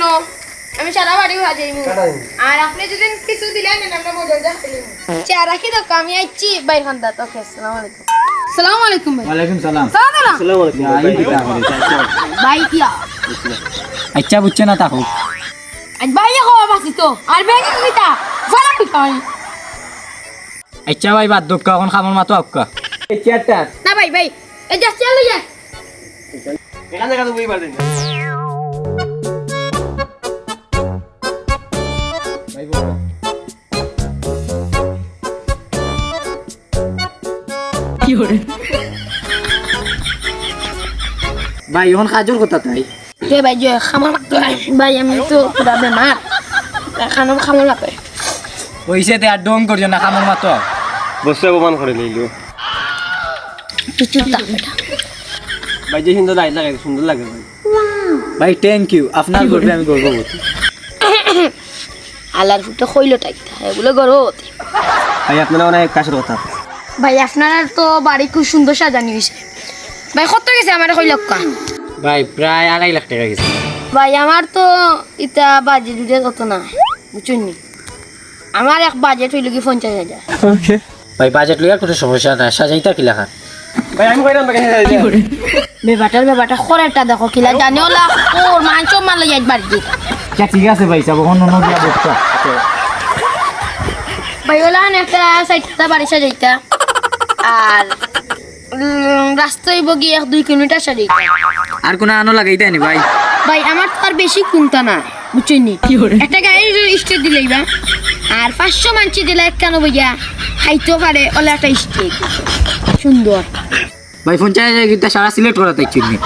কেন আমি সারা বাড়ি ভাজাইব আর আপনি যদি কিছু দিলেন না আমরা বদল যা খেলিব চা রাখি তো আমি আইছি ভাই খান দাত ওকে আসসালামু আলাইকুম আসসালামু আলাইকুম ভাই ওয়ালাইকুম সালাম আসসালামু আলাইকুম ভাই কিয়া আচ্ছা বুঝছে না তাকো আজ ভাই খাওয়া বাসি তো আর বেগ কিটা ফালা পিটাই আচ্ছা ভাই বাদ দক্কা এখন খামর মাতো আপকা এই চেয়ারটা না ভাই ভাই এই যা চল যা এখানে কাজ বই পারতেন ভাই বলো কি হরে ভাই এখন কাজর কথা তাই কে ভাই যে খামার ভাই আমি তো পুরা বেমার খানো খামো লাগে ওইসে তে আর ডং করিও না খামর মাতো বসে অপমান করে নিলো চুপ থাক বেটা ভাই যে সুন্দর লাইট লাগাই সুন্দর লাগে ভাই ভাই থ্যাংক ইউ আপনার গর্বে আমি গর্ববোধ আলার ফুটে কইলো টাইতা এগুলো গর্ভবতী ভাই আপনারা অনেক কাছের কথা ভাই আপনার তো বাড়ি খুব সুন্দর সাজানি হয়েছে ভাই কত গেছে আমার কই লক্কা ভাই প্রায় 2.5 লাখ টাকা গেছে ভাই আমার তো এটা বাজেট উঠে কত না বুঝছেন নি আমার এক বাজেট হইল কি 50,000 ওকে ভাই বাজেট লইয়া কোনো সমস্যা নাই সাজাইতা কি লেখা ভাই আমি কইলাম ভাই ব্যাপারটা খরেটা দেখো কিলা জানিও লা ওর মাংস মারলে যাই বাড়ি দিতা আচ্ছা ঠিক আছে ভাই যাব অন্য অন্য দিয়া বকতা ভাই ওলা একটা সাইডটা বাড়ি সাজাইতা আর রাস্তায় বগি 1-2 কিলোমিটার সাজাইতা আর কোন আনো লাগাইতা নি ভাই ভাই আমার তো আর বেশি কুনতা না বুঝছেন নি একটা গাড়ির স্টেট দিলেই বা আর 500 মানছি দিলে কেন বইয়া খাইতেও পারে ওলা একটা স্টেট সুন্দর ভাই ফোন চাই গিটা সারা সিলেক্ট করা তাই চিনি